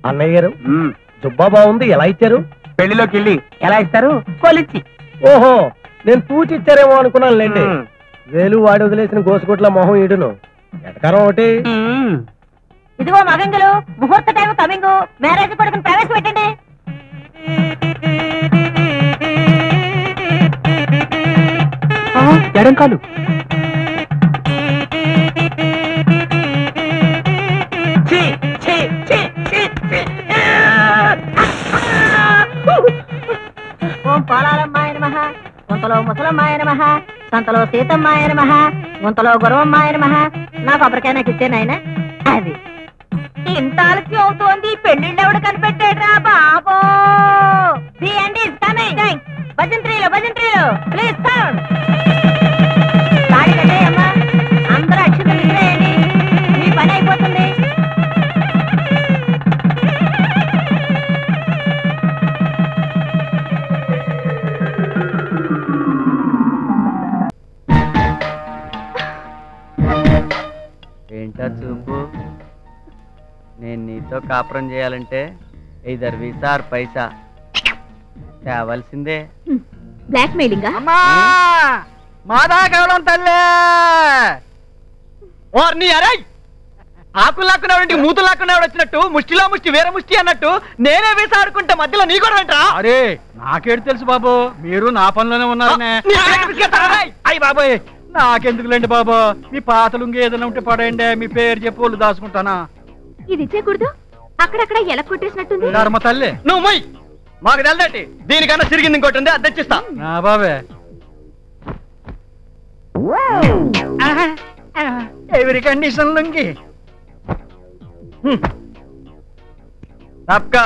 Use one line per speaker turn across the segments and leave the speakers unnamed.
అన్నయ్య గారు జుబ్బా బాగుంది, ఎలా ఇచ్చారు?
పెళ్లిలోకి వెళ్ళి ఎలా ఇస్తారు? కొలిచి.
ఓహో, నేను తూచి ఇచ్చారేమో అనుకున్నాను లేండి. వేలు వాడి వదిలేసిన గోసుగుట్ల మొహం ఈడును. ఎటకారం ఒకటి.
ఇదిగో మగంగులు, ముహూర్త టైం కమింగ్, మ్యారేజ్ కొడుకుని ప్రవేశపెట్టండి.
ఎడం కాలు.
ఓం పాలాలమ్మాయ నమః, గుంతలో ముసలమ్మాయ నమః, సంతలో సీతమ్మాయ నమః, గుంతలో గురవమ్మాయ నమః. నా కొబ్బరికాయ నాకు ఇచ్చే నాయన. అది ఇంత ఆలస్యం అవుతోంది, పెళ్లిళ్ళెవడు కనిపెట్టాడ్రా బాబో. భజంత్రీలు భజంత్రీలు ప్లీజ్ సౌండ్. అమ్మా, అందరూ అక్షతలు ఇచ్చేయండి, మీ పని అయిపోతుంది.
ఏంటా చూపు? నేను నీతో కాపురం చేయాలంటే ఇద్దరు వీసార్ పైసా తేవాల్సిందే.
బ్లాక్ మెయిలింగ్
అమ్మా మాదా కేవలం తల్లే ఓర్ని అరే ఆకులు లాక్కునేవాడి మూతులు లాక్కునేవాడు వచ్చినట్టు ముష్టిలో ముష్టి వేరే ముష్టి అన్నట్టు నేనే వీసా ఆడుకుంటే మధ్యలో నీ కూడా వెంటరా?
అరే నాకేడు తెలుసు బాబు, మీరు నా పనిలోనే ఉన్నారనే. అయ్యి బాబోయ్, నాకెందుకులేండి బాబు, మీ పాతలుంగి ఏదైనా ఉంటే పడేయండి, మీ పేరు చెప్పి వాళ్ళు దాచుకుంటానా.
ఇది ఇచ్చేకూడదు, అక్కడక్కడ ఎలా కొట్టేసినట్టుంది.
ధర్మ తల్లి
నువ్వు మొయ్, మాకు తెలదటి దీనికన్నా తిరిగింది ఇంకోటి ఉంది, అది తెచ్చిస్తా.
నా బాబే ఎవరి కండిషన్ లుంగి
తప్పక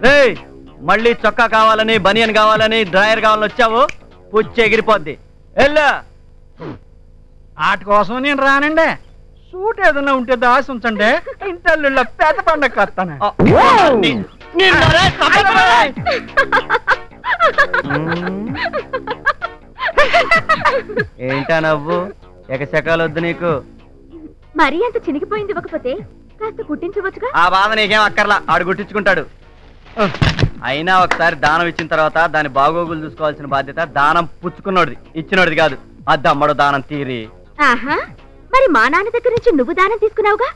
రేయ్, మళ్ళీ చొక్కా కావాలని బనియన్ కావాలని డ్రాయర్ కావాలని వచ్చావు, పుచ్చి ఎగిరిపోద్ది. ఎల్లా
వాటి కోసం నేను రానండి, సూట్ ఏదైనా ఉంటే దాసి ఉంచండి, ఇంటల్లుళ్ళ పెద్ద పండగ వస్తాను.
ఏంటా నవ్వు? ఎకశకాలు వద్దు నీకు.
మరీ అంత చినిగిపోయింది ఇవ్వకపోతే కాస్త కుట్టించవచ్చుగా.
ఆ బాధ నీకేం అక్కర్లా, ఆడు గుట్టించుకుంటాడు. అయినా ఒకసారి దానం ఇచ్చిన తర్వాత దాని బాగోగులు చూసుకోవాల్సిన బాధ్యత దానం పుచ్చుకున్నోడిది, ఇచ్చినోడిది కాదు. అది అమ్మడు దానం తీరి.
ఆహా, మరి మా నాన్న దగ్గర నుంచి నువ్వు దానం తీసుకున్నావుగా,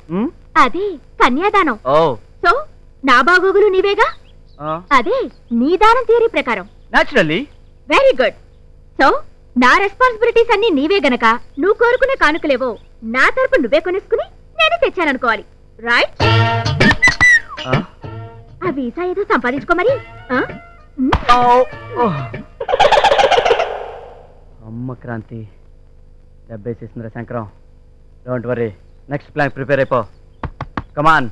అదే కన్యాదానం.
ఓ
సో నా బాగోగులు నీవేగా, అదే నీ దానం థియరీ ప్రకారం.
నేచురల్లీ.
Very good. సో నా రెస్పాన్సిబిలిటీస్ అన్ని నీవే గనక నువ్వు కోరుకునే కానుకలేవో నా తరపు నువ్వే కొనేసుకుని నేను తెచ్చాననుకోవాలి, రైట్? ఆ వీసా ఏదో సంపాదించుకో మరి.
అమ్మ క్రాంతి దెబ్బేసేసిందిరా Shankaram. Don't worry, next plan prepare అయిపో. కమాన్.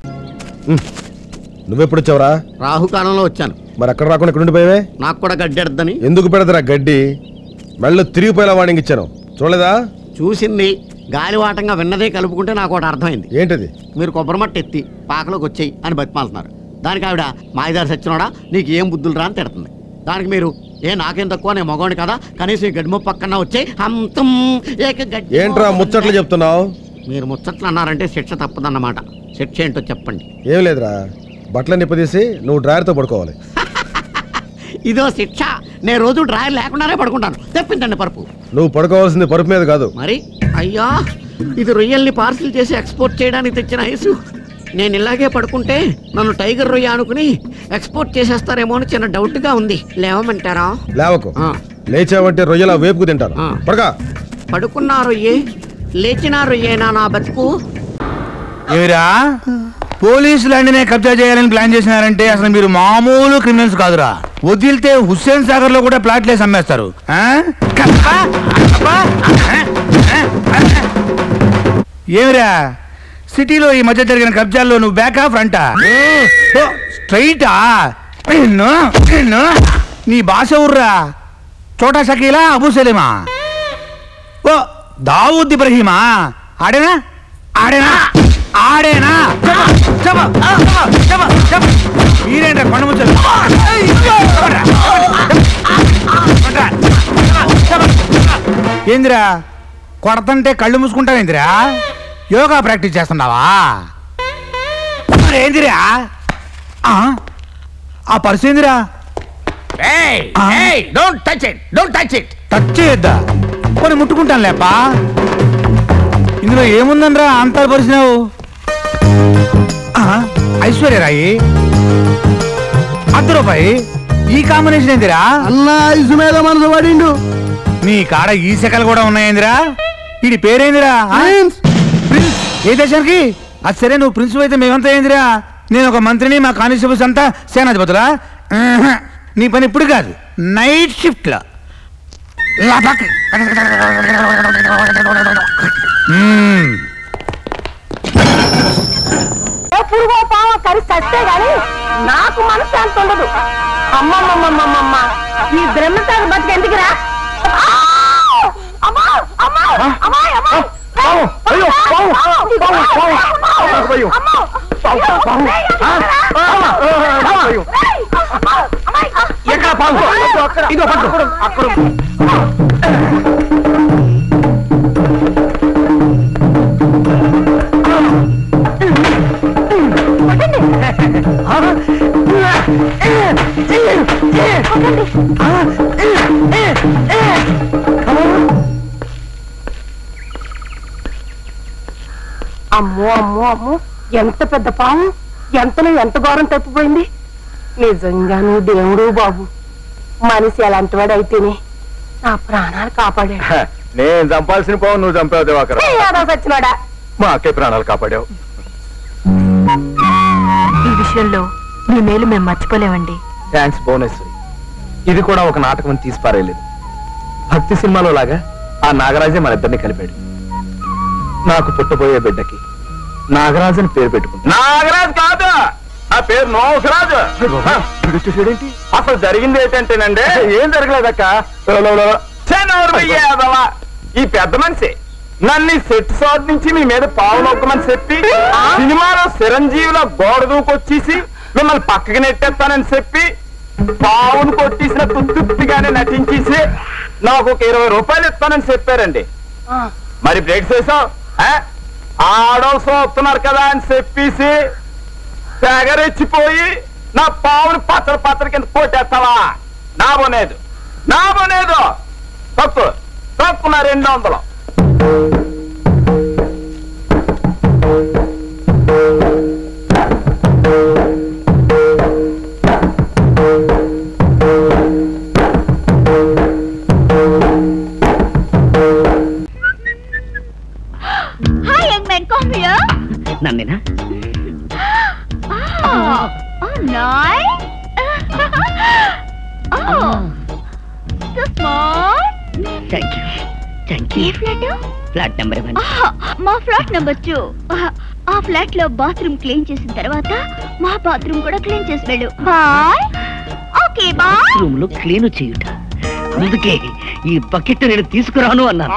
నువ్వెప్పుడు వచ్చావురా?
రాహుకాలంలో వచ్చాను.
మరి అక్కడ రాకుండా ఇక్కడ ఉండిపోయావే?
నాకు కూడా గడ్డి ఎడద్దని.
ఎందుకు పెడతారా గడ్డి? మెళ్ళు తిరిగిపోయేలా వార్నింగ్ ఇచ్చాను, చూడలేదా?
చూసింది గాలివాటంగా విన్నదే కలుపుకుంటే నాకు ఒకటి అర్థమైంది.
ఏంటది?
మీరు కొబ్బరిమట్ట ఎత్తి పాకలోకి వచ్చేయి అని బతిమాలుతున్నారు. దానికి ఆవిడ మాయదారి సచ్చినోడా నీకు ఏం బుద్ధులు రా అని తిడుతుంది. దానికి మీరు నాకేం తక్కువ, నేను మగవాడిని కదా, కనీసం ఈ గడ్డిమో పక్కన వచ్చాయి అంతం ఏక గడ్డి.
ఏంట్రా ముచ్చట్లు చెప్తున్నావు?
మీరు ముచ్చట్లు అన్నారంటే శిక్ష తప్పదన్నమాట. శిక్ష ఏంటో చెప్పండి.
ఏం లేదురా, బట్టలు నిప్పదీసి నువ్వు డ్రాయర్తో పడుకోవాలి.
ఇదో శిక్ష. నేను రోజు డ్రాయర్ లేకుండానే పడుకుంటాను. తెప్పించండి పరుపు.
నువ్వు పడుకోవాల్సింది పరుపు మీద కాదు.
మరి అయ్యా, ఇది రొయ్యల్ని పార్సిల్ చేసి ఎక్స్పోర్ట్ చేయడానికి తెచ్చిన ఐసు. నేను ఇలాగే పడుకుంటే నన్ను టైగర్ రొయ్య అనుకుని ఎక్స్పోర్ట్ చేసేస్తారేమో అని చిన్న డౌట్ గా ఉంది. లేవమంటారా?
లేవకు. లేచావంటే రొయ్యలా వేపుకు తింటాను. పడగా.
పడుకున్నా రొయ్యే, లేచినా రొయ్యేనా నా బతుకు?
ఏరా, పోలీసులు అన్నీ కబ్జా చేయాలని ప్లాన్ చేసినారంటే అసలు మీరు మామూలు క్రిమినల్స్ కాదురా. వదిలితే హుస్సేన్ సాగర్ లో కూడా ప్లాట్లేసి అమ్మేస్తారు. ఏమిరా, సిటీలో ఈ మధ్య జరిగిన కబ్జాల్లో నువ్వు బ్యాకా ఫ్రంటా? స్ట్రైటా? నీ భాష ఊర్రా. చోటా షకీలా, అబూ సలీమా, ఓ దావూద్ ఇబ్రహీమా? ఆడేనా ఆడేనా ఆడేనా? మీరేంటా కొండ ముచ్చలు? ఏందిరా కొడతంటే కళ్ళు మూసుకుంటావేందిరా? యోగా ప్రాక్టీస్ చేస్తున్నావా? మరేందిరా ఆ పర్సు ఏందిరా
don't touch it, don't touch it.
Touch చేయొద్దా? కొన్ని ముట్టుకుంటాను లేపా. ఇందులో ఏముందనరా అంతా పరిచినావు? ఐశ్వర్యరాయి, ₹100. ఈ కాంబినేషన్ ఏందిరా?
అన్నా ఐసు మీద మనసు పడిండు.
నీ కాడ ఈ శకలు కూడా ఉన్నాయేందిరా? వీడి పేరేందిరా? ప్రిన్స్. ఏ దేశానికి? అది సరే, నువ్వు ప్రిన్స్ అయితే మేమంతా ఏందిరా? నేను ఒక మంత్రిని, మా కానిస్టేబుల్స్ అంతా సేనాధిపతులా? నీ పని ఇప్పుడు కాదు, నైట్ షిఫ్ట్ లో.
పురుగో పావ కరి సస్తే గాని నాకు మనసు అంత ఉండదు. అమ్మమ్మమ్మమ్మమ్మ, ఈ బ్రహ్మచారి బతికి ఎందుకురా? అమ్మా అమ్మా అమ్మాయి అమ్మాయి
ఎక్కడ పాము? ఇదో పట్టు. అక్కడ
అమ్మో అమ్మో అమ్మో, ఎంత పెద్ద పాము! ఎంతలో ఎంత ఘోరం తప్పిపోయింది. నిజంగాను దేవుడు బాబు, మనిషి అలాంటి వాడు అయితేనే నా ప్రాణాలు కాపాడాడు.
నేను చంపాల్సిన పావు నువ్వు చంపావు దివాకర్.
సచ్చినాడా,
మా అక్కే ప్రాణాలు కాపాడావు.
ఈ విషయంలో మీ మేలు మేము మర్చిపోలేమండి.
థ్యాంక్స్ భువనేశ్వరి. ఇది కూడా ఒక నాటకం అని తీసి పారేయలేదు. భక్తి సినిమాలో లాగా ఆ నాగరాజే మన ఇద్దరిని కలిపాడు. నాకు పుట్టబోయే బిడ్డకి నాగరాజు అని పేరు పెట్టుకుంటా. నాగరాజు కాదు, ఆ పేరు నోసరాజు. చూడేంటి అసలు జరిగింది ఏంటంటేనండి, ఏం జరగలేదక్క. ఈ పెద్ద మనిషి నన్ను సెట్ షాట్ నుంచి మీ మీద పావు నొక్కమని చెప్పి సినిమాలో చిరంజీవిలో గోడ దూకొచ్చేసి మిమ్మల్ని పక్కకి నెట్టేస్తానని చెప్పి పావును కొట్టేసిన తుత్తుగానే నటించేసి నాకు ఒక ₹20 ఇస్తానని చెప్పారండి. మరి బ్రేక్ చేసావు, ఆడవసరం వస్తున్నారు కదా అని చెప్పేసి తెగరెచ్చిపోయి నా పావుని పచ్చడి కింద కొట్టేస్తావా? నా బోనేదు తక్కువ నా 200.
నన్నేనా? Flat number 1.
మా ఫ్లాట్ నెంబర్ 2. ఆ ఫ్లాట్ లో బాత్రూమ్ క్లీన్ చేసిన తర్వాత మా బాత్రూమ్ కూడా క్లీన్ చేసి వెళ్ళు. బాయ్. Okay bye.
రూమ్ లో క్లీన్ చేయుట, అందుకే ఈ బకెట్ నేను తీసుకురాను అన్నాను.